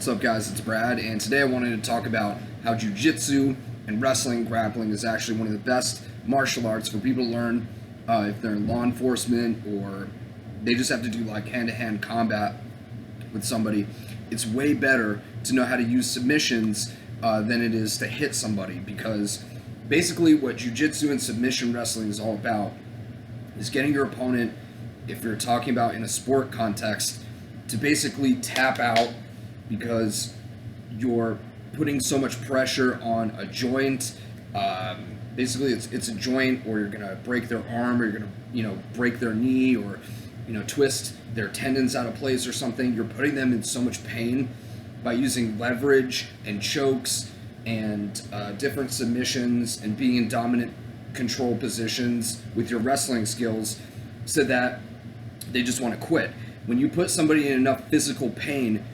What's up, guys? It's Brad, and today I wanted to talk about how jiu-jitsu and wrestling and grappling is actually one of the best martial arts for people to learn if they're in law enforcement or they just have to do like hand-to-hand combat with somebody. It's way better to know how to use submissions than it is to hit somebody, because basically what jiu-jitsu and submission wrestling is all about is getting your opponent, if you're talking about in a sport context, to basically tap out because you're putting so much pressure on a joint. Basically, it's a joint, or you're gonna break their arm, or you're gonna break their knee, or twist their tendons out of place or something. You're putting them in so much pain by using leverage and chokes and different submissions and being in dominant control positions with your wrestling skills, so that they just want to quit. When you put somebody in enough physical pain,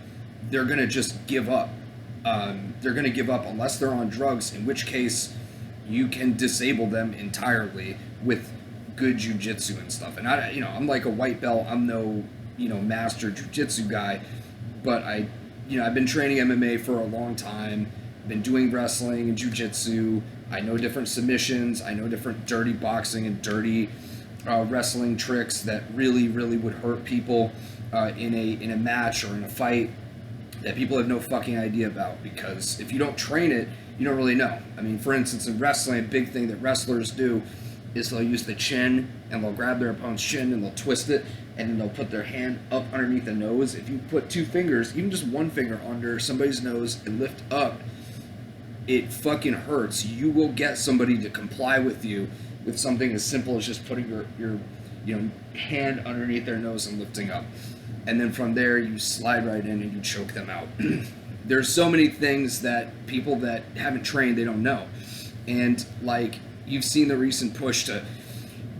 they're going to just give up. They're going to give up unless they're on drugs, in which case you can disable them entirely with good jiu-jitsu and stuff. And I'm like a white belt. I'm no, master jiu-jitsu guy, but I've been training MMA for a long time. Been doing wrestling and jiu-jitsu. I know different submissions. I know different dirty boxing and dirty wrestling tricks that really would hurt people in a match or in a fight that people have no fucking idea about, because if you don't train it, you don't really know. I mean, for instance, in wrestling, a big thing that wrestlers do is they'll use the chin and they'll grab their opponent's chin and they'll twist it, and then they'll put their hand up underneath the nose. If you put two fingers, even just one finger under somebody's nose and lift up, it fucking hurts. You will get somebody to comply with you with something as simple as just putting your hand underneath their nose and lifting up. And then from there, you slide right in and you choke them out. There's so many things that people that haven't trained, they don't know. And like, you've seen the recent push to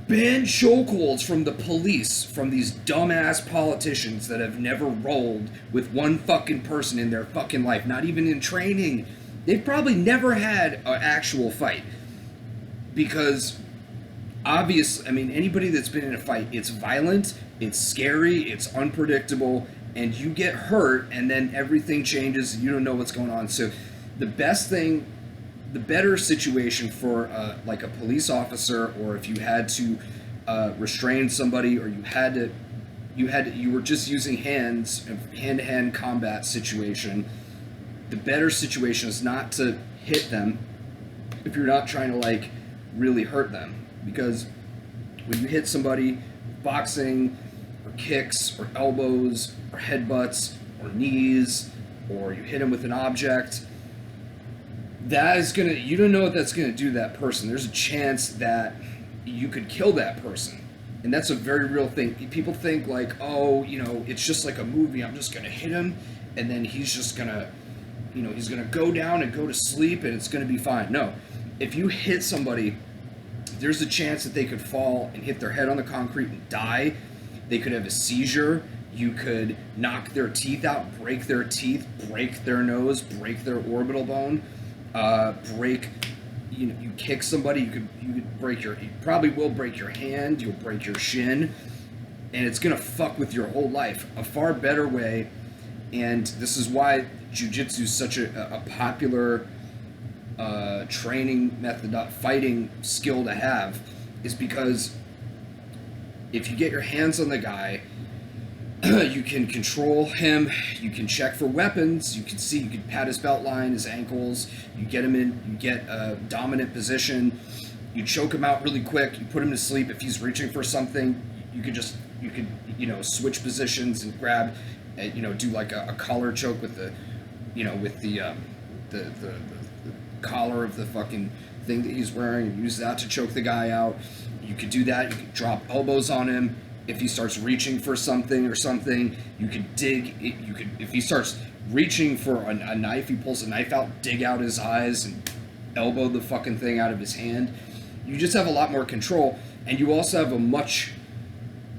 ban chokeholds from the police, from these dumbass politicians that have never rolled with one fucking person in their fucking life, not even in training. They've probably never had an actual fight. Because obviously, I mean, anybody that's been in a fight, it's violent, it's scary, it's unpredictable, and you get hurt, and then everything changes, and you don't know what's going on. So the better situation for like a police officer, or if you had to restrain somebody, or you were just using hands, hand-to-hand combat situation, the better situation is not to hit them if you're not trying to like really hurt them. Because when you hit somebody with boxing or kicks or elbows or headbutts or knees, or you hit them with an object, that is gonna, you don't know what that's gonna do to that person. There's a chance that you could kill that person. And that's a very real thing. People think like, oh, it's just like a movie. I'm just gonna hit him and then he's just gonna, he's gonna go down and go to sleep and it's gonna be fine. No. If you hit somebody, there's a chance that they could fall and hit their head on the concrete and die. They could have a seizure. You could knock their teeth out, break their teeth, break their nose, break their orbital bone, you kick somebody, you probably will break your hand, you'll break your shin, and it's gonna fuck with your whole life. A far better way, and this is why jiu-jitsu is such a popular training method, fighting skill to have, is because if you get your hands on the guy, you can control him, you can check for weapons, you can pat his belt line, his ankles, you get him in, you get a dominant position, you choke him out really quick, you put him to sleep. If he's reaching for something, you could switch positions and grab, do like a collar choke with the collar of the fucking thing that he's wearing, and use that to choke the guy out. You could do that. You could drop elbows on him. If he starts reaching for something, you could dig. If he starts reaching for a knife, he pulls a knife out, dig out his eyes, and elbow the fucking thing out of his hand. You just have a lot more control, and you also have a much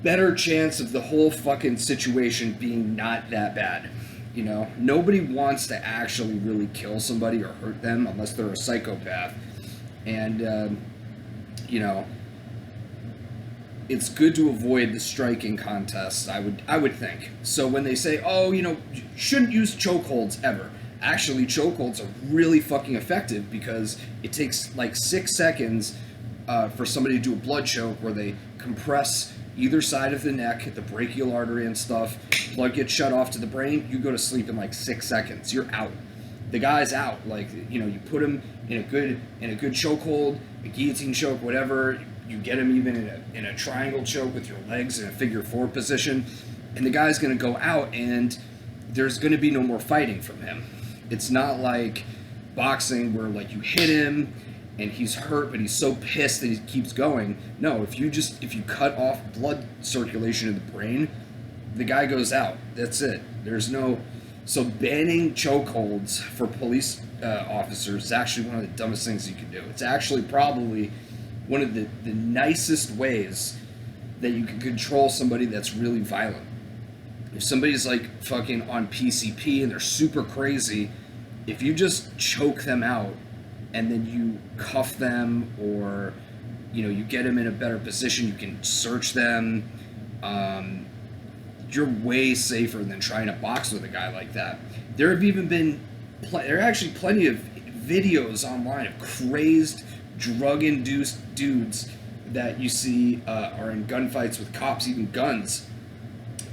better chance of the whole fucking situation being not that bad. Nobody wants to actually really kill somebody or hurt them unless they're a psychopath. And, it's good to avoid the striking contest. I would think. So when they say, oh, you shouldn't use chokeholds ever. Actually, chokeholds are really fucking effective because it takes like 6 seconds for somebody to do a blood choke where they compress either side of the neck, the brachial artery and stuff. Blood gets shut off to the brain. You go to sleep in like 6 seconds. You're out. The guy's out. Like, you put him in a good chokehold, a guillotine choke, whatever. You get him even in a triangle choke with your legs in a figure 4 position, and the guy's going to go out, and there's going to be no more fighting from him. It's not like boxing where like you hit him and he's hurt, but he's so pissed that he keeps going. No, if you cut off blood circulation in the brain, the guy goes out. That's it. So banning chokeholds for police officers is actually one of the dumbest things you can do. It's actually probably one of the nicest ways that you can control somebody that's really violent. If somebody's like fucking on PCP and they're super crazy, if you just choke them out and then you cuff them, or you get them in a better position, you can search them, you're way safer than trying to box with a guy like that. There are actually plenty of videos online of crazed, drug-induced dudes that you see are in gunfights with cops, even guns.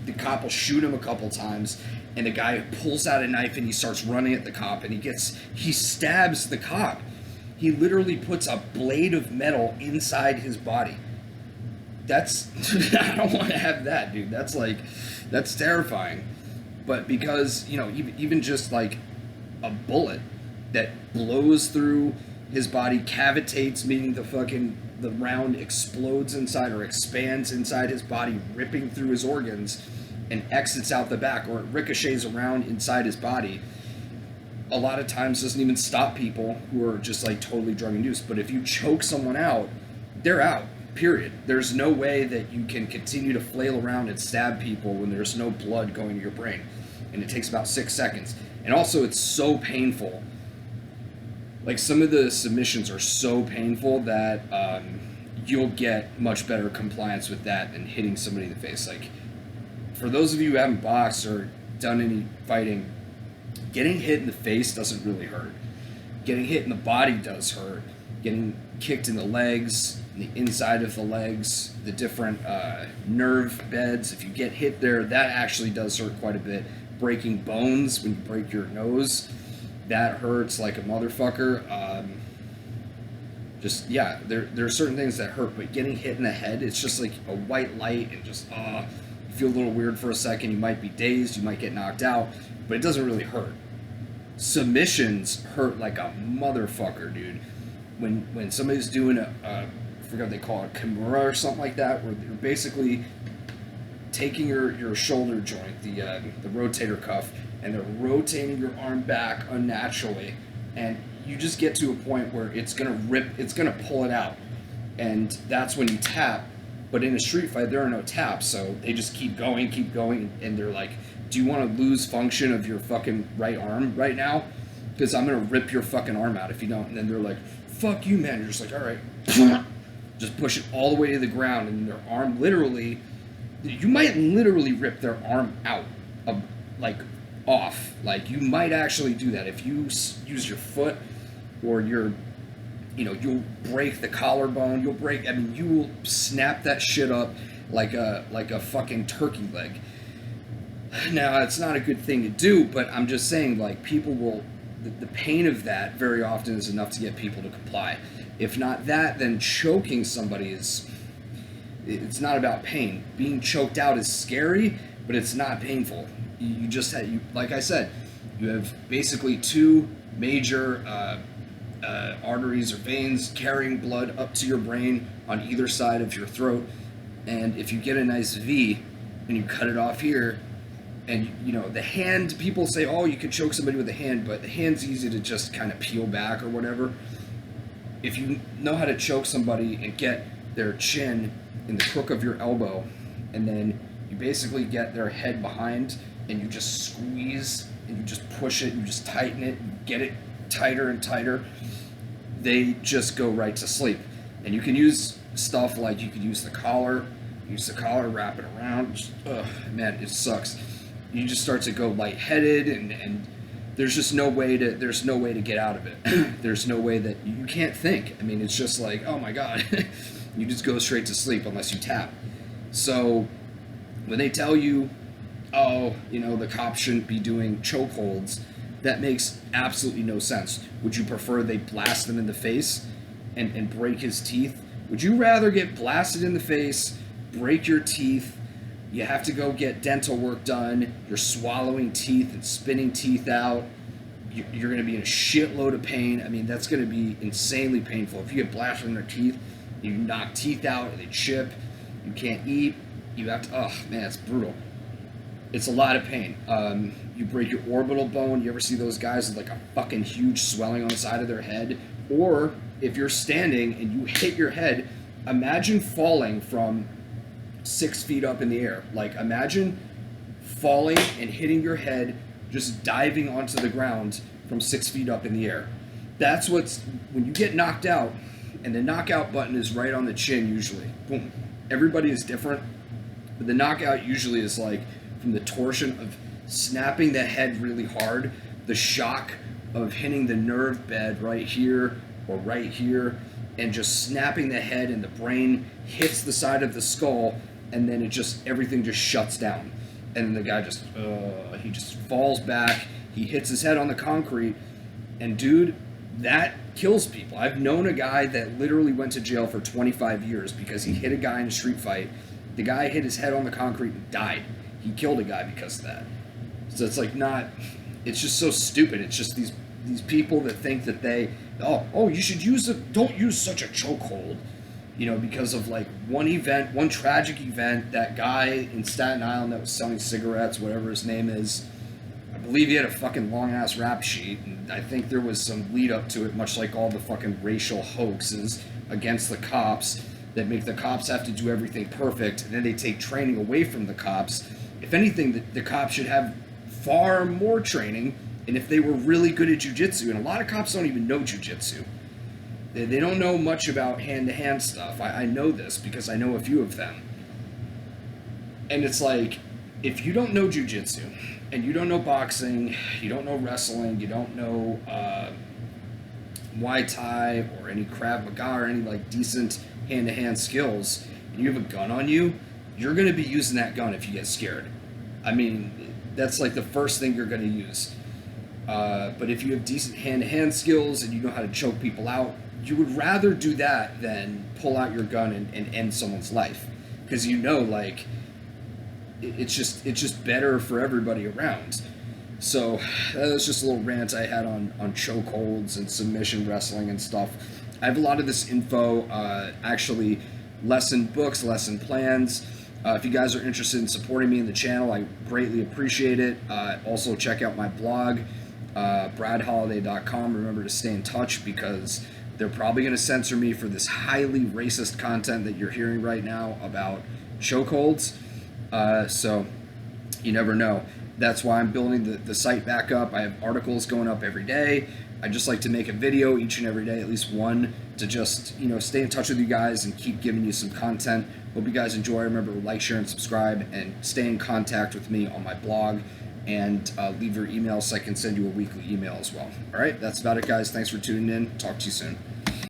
The cop will shoot him a couple times, and the guy pulls out a knife and he starts running at the cop, and he stabs the cop. He literally puts a blade of metal inside his body. That's I don't want to have that, dude. That's terrifying. But because even just like a bullet that blows through his body, cavitates, meaning the round explodes inside or expands inside his body, ripping through his organs and exits out the back, or it ricochets around inside his body, a lot of times doesn't even stop people who are just like totally drug induced. But if you choke someone out, they're out, period. There's no way that you can continue to flail around and stab people when there's no blood going to your brain. And it takes about 6 seconds. And also it's so painful. Like, some of the submissions are so painful that you'll get much better compliance with that than hitting somebody in the face. Like, for those of you who haven't boxed or done any fighting, getting hit in the face doesn't really hurt. Getting hit in the body does hurt. Getting kicked in the legs, the inside of the legs, the different nerve beds, if you get hit there, that actually does hurt quite a bit. Breaking bones when you break your nose, that hurts like a motherfucker. There are certain things that hurt, but getting hit in the head, it's just like a white light, and just you feel a little weird for a second. You might be dazed, you might get knocked out, but it doesn't really hurt. Submissions hurt like a motherfucker, dude. When somebody's doing I forgot what they call it, kimura or something like that, where they're basically taking your shoulder joint, the rotator cuff, and they're rotating your arm back unnaturally, and you just get to a point where it's gonna pull it out, and that's when you tap. But in a street fight, there are no taps, so they just keep going, and they're like, do you want to lose function of your fucking right arm right now? Because I'm gonna rip your fucking arm out if you don't. And then they're like, fuck you, man. You're just like, all right. Just push it all the way to the ground, and their arm you might literally rip their arm out, off. Like, you might actually do that if you use your foot, or you'll break the collarbone. You will snap that shit up like a fucking turkey leg. Now, it's not a good thing to do, but I'm just saying, like, people will, the pain of that very often is enough to get people to comply. If not that, then choking somebody it's not about pain. Being choked out is scary, but it's not painful. Like I said, you have basically two major arteries or veins carrying blood up to your brain on either side of your throat, and if you get a nice V and you cut it off here, and the hand, people say, oh, you can choke somebody with the hand, but the hand's easy to just kind of peel back or whatever. If you know how to choke somebody and get their chin in the crook of your elbow, and then you basically get their head behind, and you just squeeze, and you just push it, and you just tighten it, and get it tighter and tighter, they just go right to sleep. And you can use stuff like, you could use the collar, use the collar, wrap it around. Just, man, it sucks. You just start to go lightheaded, and there's just no way to get out of it. There's no way that you can't think. I mean, it's just like, oh my god, you just go straight to sleep unless you tap. So when they tell you, oh, the cops shouldn't be doing chokeholds, that makes absolutely no sense. Would you prefer they blast him in the face and break his teeth? Would you rather get blasted in the face, break your teeth, you have to go get dental work done, you're swallowing teeth and spitting teeth out, you're going to be in a shitload of pain. I mean, that's going to be insanely painful. If you get blasted in their teeth, you knock teeth out, they chip, you can't eat, you have to, oh man, it's brutal. It's a lot of pain. You break your orbital bone. You ever see those guys with like a fucking huge swelling on the side of their head? Or if you're standing and you hit your head, imagine falling from 6 feet up in the air. Like, imagine falling and hitting your head, just diving onto the ground from 6 feet up in the air. That's when you get knocked out, and the knockout button is right on the chin usually. Boom. Everybody is different, but the knockout usually is like from the torsion of snapping the head really hard, the shock of hitting the nerve bed right here or right here, and just snapping the head, and the brain hits the side of the skull, and then everything just shuts down. And then the guy he just falls back, he hits his head on the concrete, and dude, that kills people. I've known a guy that literally went to jail for 25 years because he hit a guy in a street fight. The guy hit his head on the concrete and died. He killed a guy because of that. So it's like it's just so stupid. It's just these people that think that you should don't use such a chokehold, because of like one tragic event, that guy in Staten Island that was selling cigarettes, whatever his name is. I believe he had a fucking long ass rap sheet, and I think there was some lead up to it, much like all the fucking racial hoaxes against the cops that make the cops have to do everything perfect, and then they take training away from the cops. If anything, the cops should have far more training, and if they were really good at jiu-jitsu, and a lot of cops don't even know jiu-jitsu. They don't know much about hand-to-hand stuff. I know this because I know a few of them. And it's like, if you don't know jiu-jitsu, and you don't know boxing, you don't know wrestling, you don't know Muay Thai or any Krav Maga or any like decent hand-to-hand skills, and you have a gun on you, you're going to be using that gun if you get scared. I mean, that's like the first thing you're going to use. But if you have decent hand-to-hand skills and you know how to choke people out, you would rather do that than pull out your gun and end someone's life. Because like, it's just better for everybody around. So that's just a little rant I had on chokeholds and submission wrestling and stuff. I have a lot of this info, actually lesson books, lesson plans. If you guys are interested in supporting me in the channel, I greatly appreciate it. Also check out my blog, bradholiday.com. Remember to stay in touch because they're probably going to censor me for this highly racist content that you're hearing right now about chokeholds. So you never know. That's why I'm building the site back up. I have articles going up every day. I just like to make a video each and every day, at least one, to just, stay in touch with you guys and keep giving you some content. Hope you guys enjoy. Remember to like, share, and subscribe, and stay in contact with me on my blog, and leave your email so I can send you a weekly email as well. All right, that's about it, guys. Thanks for tuning in. Talk to you soon.